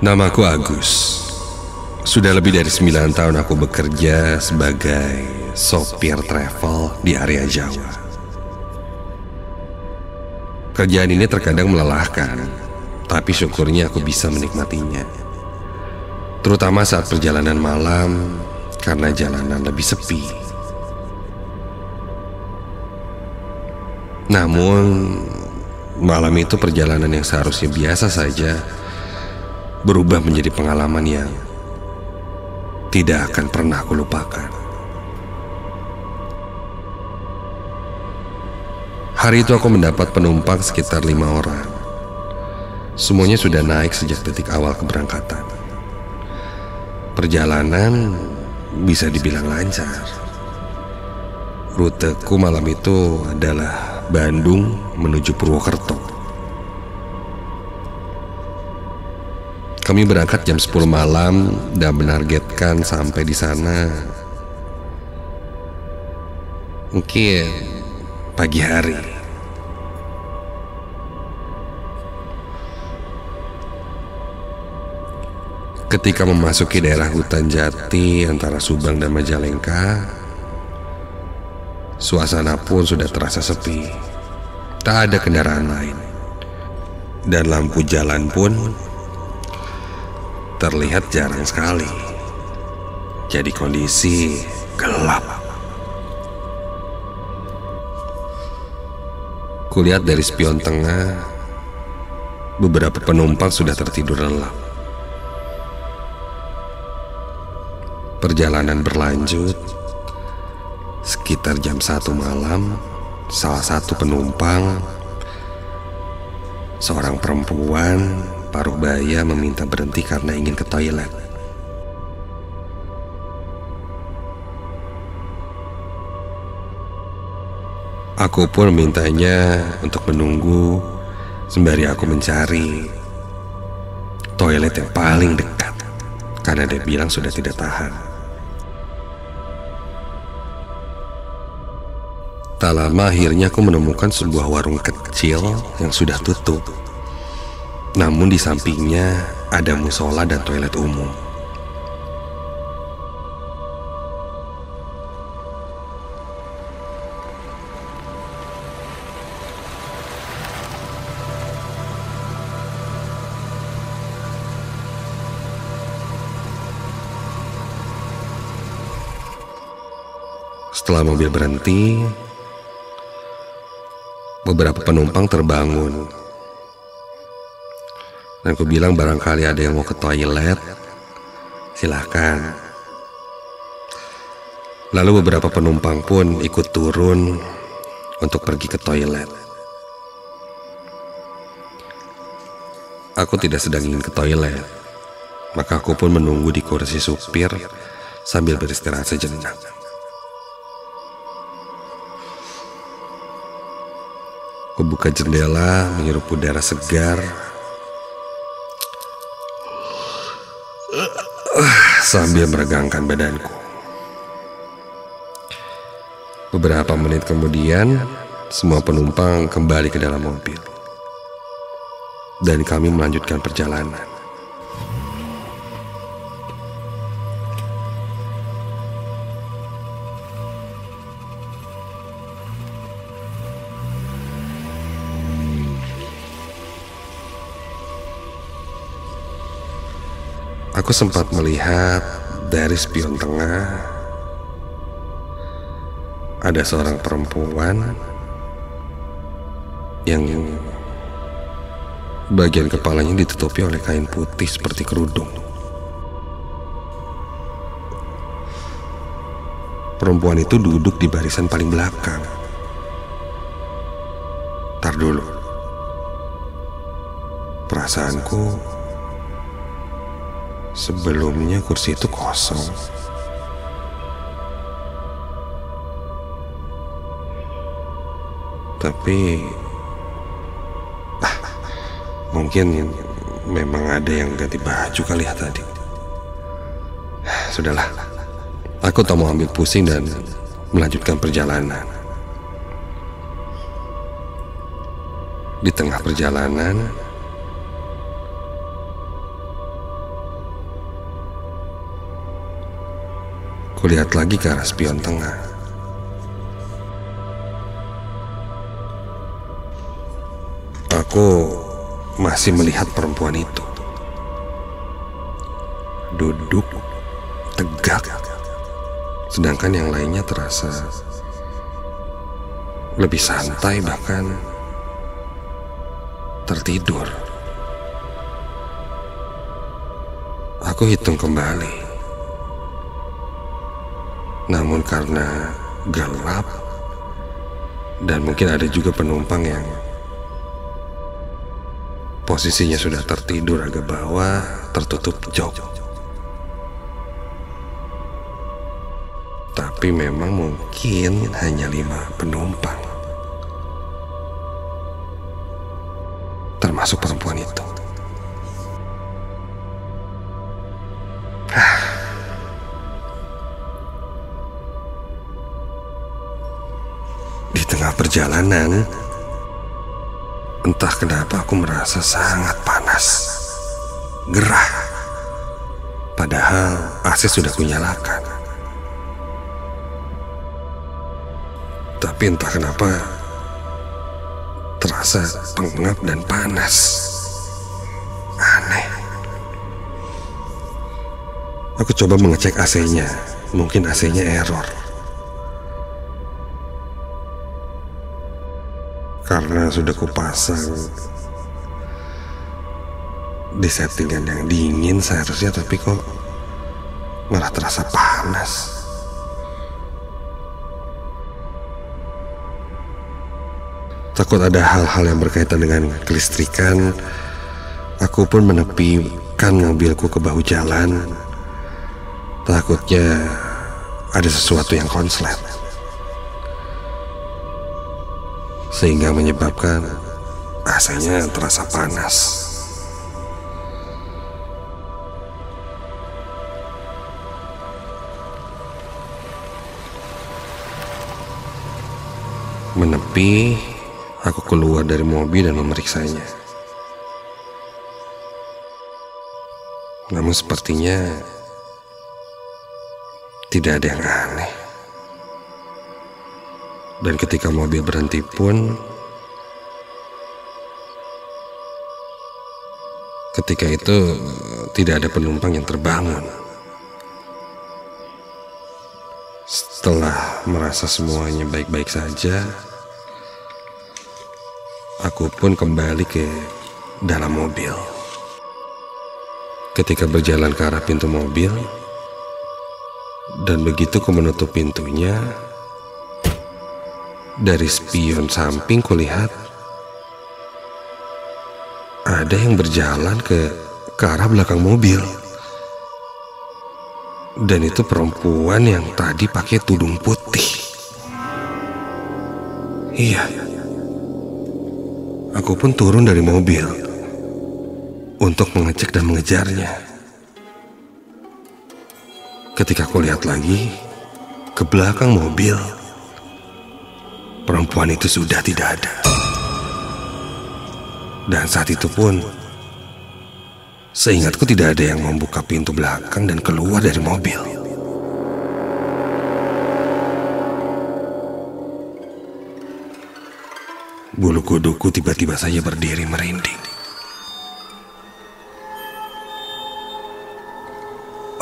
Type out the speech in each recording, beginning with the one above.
Namaku Agus. Sudah lebih dari 9 tahun aku bekerja sebagai sopir travel di area Jawa. Kerjaan ini terkadang melelahkan, tapi syukurnya aku bisa menikmatinya. Terutama saat perjalanan malam, karena jalanan lebih sepi. Namun, malam itu perjalanan yang seharusnya biasa saja berubah menjadi pengalaman yang tidak akan pernah aku lupakan. Hari itu aku mendapat penumpang sekitar 5 orang. Semuanya sudah naik sejak detik awal keberangkatan. Perjalanan bisa dibilang lancar. Ruteku malam itu adalah Bandung menuju Purwokerto. Kami berangkat jam 10 malam dan menargetkan sampai di sana mungkin pagi hari. Ketika memasuki daerah hutan jati antara Subang dan Majalengka, suasana pun sudah terasa sepi. Tak ada kendaraan lain, dan lampu jalan pun terlihat jarang sekali. Jadi kondisi gelap. Kulihat dari spion tengah, beberapa penumpang sudah tertidur lelap. Perjalanan berlanjut. Sekitar jam 1 malam, salah satu penumpang, seorang perempuan paruh baya, meminta berhenti karena ingin ke toilet. Aku pun mintanya untuk menunggu sembari aku mencari toilet yang paling dekat, karena dia bilang sudah tidak tahan. Tak lama akhirnya aku menemukan sebuah warung kecil yang sudah tutup. Namun di sampingnya ada musola dan toilet umum. Setelah mobil berhenti, beberapa penumpang terbangun. Dan aku bilang barangkali ada yang mau ke toilet, silahkan. Lalu beberapa penumpang pun ikut turun untuk pergi ke toilet. Aku tidak sedang ingin ke toilet, maka aku pun menunggu di kursi supir sambil beristirahat sejenak. Aku buka jendela, menghirup udara segar, sambil meregangkan badanku. Beberapa menit kemudian, semua penumpang kembali ke dalam mobil, dan kami melanjutkan perjalanan. Aku sempat melihat dari spion tengah ada seorang perempuan yang bagian kepalanya ditutupi oleh kain putih seperti kerudung. Perempuan itu duduk di barisan paling belakang. Tar dulu. Perasaanku sebelumnya kursi itu kosong. Tapi mungkin memang ada yang ganti baju kali ya tadi. Sudahlah, aku tak mau ambil pusing dan melanjutkan perjalanan. Di tengah perjalanan, Kulihat lagi ke arah spion tengah. Aku masih melihat perempuan itu duduk tegak, sedangkan yang lainnya terasa lebih santai, bahkan tertidur. Aku hitung kembali, namun karena gelap dan mungkin ada juga penumpang yang posisinya sudah tertidur agak bawah, tertutup jok. Tapi memang mungkin hanya 5 penumpang, termasuk perempuan itu. Di tengah perjalanan, entah kenapa aku merasa sangat panas, gerah. Padahal AC sudah kunyalakan. Tapi entah kenapa terasa pengap dan panas. Aneh. Aku coba mengecek AC-nya. Mungkin AC-nya error. Karena sudah kupasang di settingan yang dingin seharusnya, tapi kok malah terasa panas. Takut ada hal-hal yang berkaitan dengan kelistrikan, aku pun menepikan mobilku ke bahu jalan. Takutnya ada sesuatu yang konslet, sehingga menyebabkan AC-nya terasa panas. Menepi, aku keluar dari mobil dan memeriksanya. Namun sepertinya tidak ada yang aneh. Dan ketika mobil berhenti pun, ketika itu tidak ada penumpang yang terbangun. Setelah merasa semuanya baik-baik saja, aku pun kembali ke dalam mobil. Ketika berjalan ke arah pintu mobil, dan begitu ku menutup pintunya, dari spion samping kulihat ada yang berjalan ke arah belakang mobil. Dan itu perempuan yang tadi pakai tudung putih. Iya. Aku pun turun dari mobil untuk mengecek dan mengejarnya. Ketika aku lihat lagi ke belakang mobil, perempuan itu sudah tidak ada. Dan saat itu pun, seingatku tidak ada yang membuka pintu belakang dan keluar dari mobil. Bulu kuduku tiba-tiba saja berdiri merinding.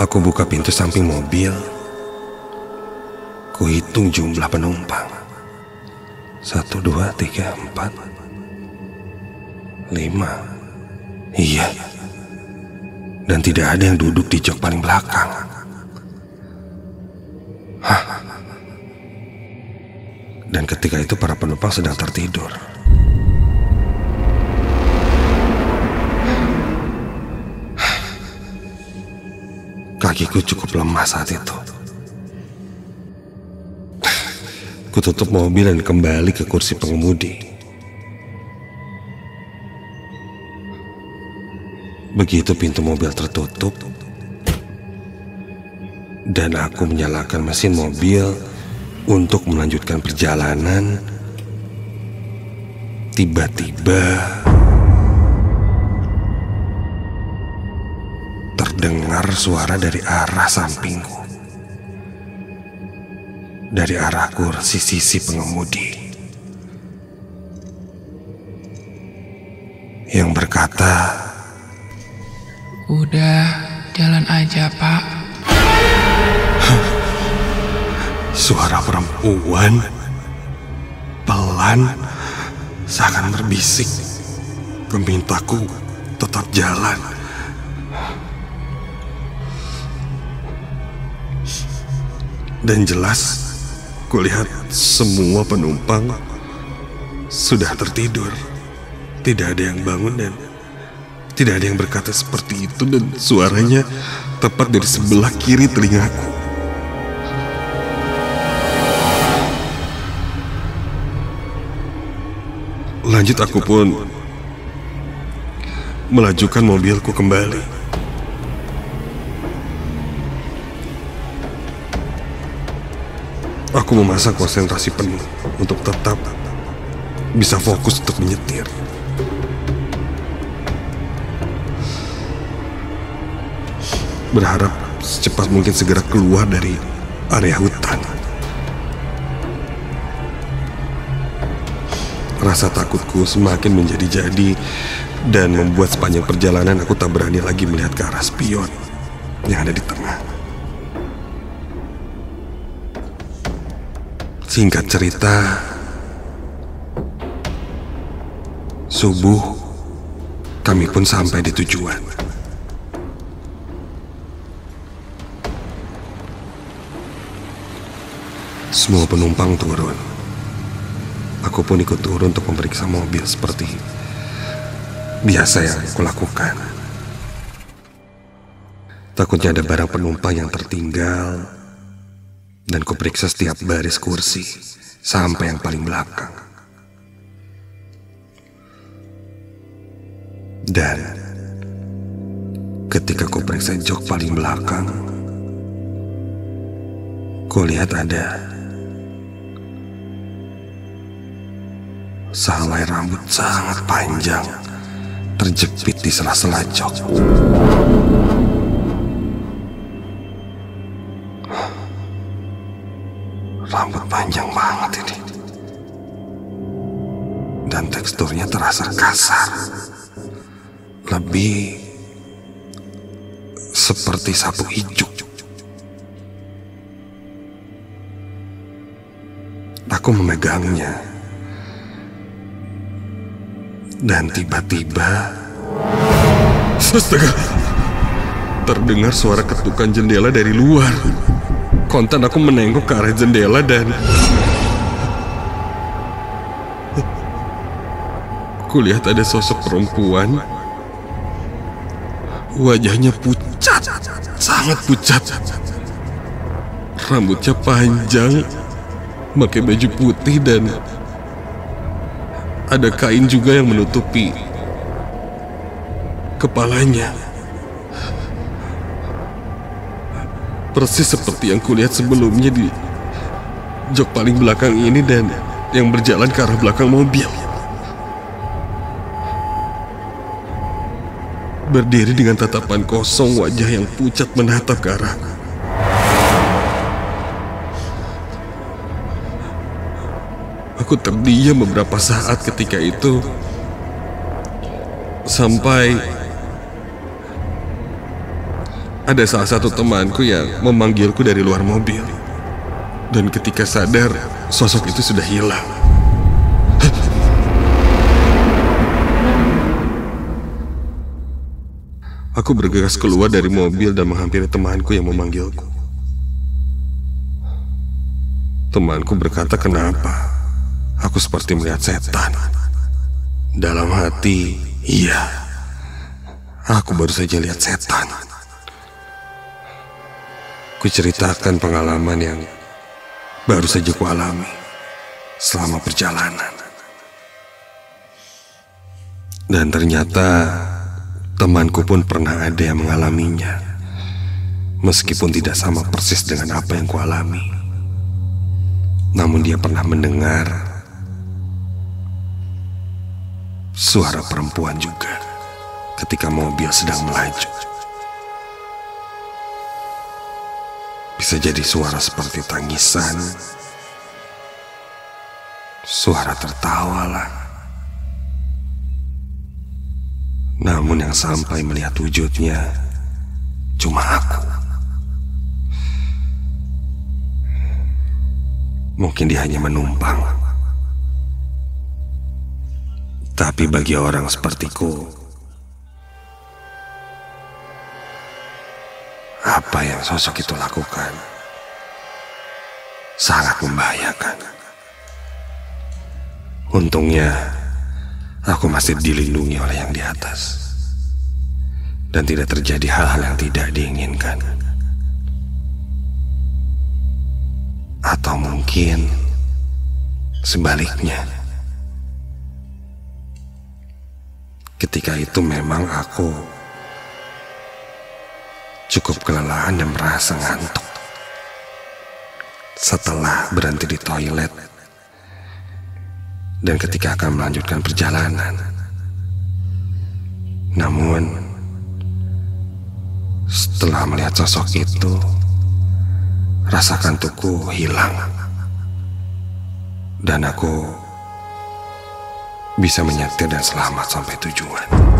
Aku buka pintu samping mobil. Kuhitung jumlah penumpang. 1, 2, 3, 4, 5. Iya. Dan tidak ada yang duduk di jok paling belakang. Hah? Dan ketika itu para penumpang sedang tertidur. Kakiku cukup lemah saat itu. Ku tutup mobil dan kembali ke kursi pengemudi. Begitu pintu mobil tertutup dan aku menyalakan mesin mobil untuk melanjutkan perjalanan, tiba-tiba terdengar suara dari arah sampingku. dari arah kursi sisi pengemudi yang berkata, "Udah, jalan aja, Pak." Suara perempuan pelan seakan berbisik memintaku tetap jalan. Dan jelas kulihat semua penumpang sudah tertidur. Tidak ada yang bangun dan tidak ada yang berkata seperti itu, dan suaranya tepat dari sebelah kiri telingaku. Lanjut aku pun melajukan mobilku kembali. Aku memasang konsentrasi penuh untuk tetap bisa fokus untuk menyetir. Berharap secepat mungkin segera keluar dari area hutan. Rasa takutku semakin menjadi-jadi dan membuat sepanjang perjalanan aku tak berani lagi melihat ke arah spion yang ada di tengah. Singkat cerita, subuh kami pun sampai di tujuan. Semua penumpang turun. Aku pun ikut turun untuk memeriksa mobil seperti biasa yang aku lakukan. Takutnya ada barang penumpang yang tertinggal, dan kuperiksa setiap baris kursi sampai yang paling belakang. Dan ketika kuperiksa jok paling belakang, kulihat ada sehelai rambut sangat panjang terjepit di sela-sela jok. Rambut panjang banget ini, dan teksturnya terasa kasar, lebih seperti sapu ijuk. Aku memegangnya, dan tiba-tiba, astaga, terdengar suara ketukan jendela dari luar. Kontan aku menengok ke arah jendela dan kulihat ada sosok perempuan. Wajahnya pucat, sangat pucat. Rambutnya panjang, pakai baju putih, dan ada kain juga yang menutupi kepalanya. Persis seperti yang kulihat sebelumnya di jok paling belakang ini dan yang berjalan ke arah belakang mobil. Berdiri dengan tatapan kosong, wajah yang pucat menatap ke arahku. Aku terdiam beberapa saat ketika itu, sampai ada salah satu temanku yang memanggilku dari luar mobil. Dan ketika sadar, sosok itu sudah hilang. Aku bergegas keluar dari mobil dan menghampiri temanku yang memanggilku. Temanku berkata, "Kenapa? Aku seperti melihat setan." Dalam hati, iya, aku baru saja lihat setan. Kuceritakan pengalaman yang baru saja kualami selama perjalanan. Dan ternyata temanku pun pernah ada yang mengalaminya, meskipun tidak sama persis dengan apa yang kualami. Namun dia pernah mendengar suara perempuan juga ketika mobil sedang melaju. Bisa jadi suara seperti tangisan, suara tertawa lah. Namun yang sampai melihat wujudnya cuma aku. Mungkin dia hanya menumpang. Tapi bagi orang sepertiku, apa yang sosok itu lakukan sangat membahayakan. Untungnya aku masih dilindungi oleh yang di atas, dan tidak terjadi hal-hal yang tidak diinginkan. Atau mungkin sebaliknya, ketika itu memang aku cukup kelelahan dan merasa ngantuk. Setelah berhenti di toilet dan ketika akan melanjutkan perjalanan. Namun setelah melihat sosok itu, rasa kantukku hilang dan aku bisa menyetir dan selamat sampai tujuan.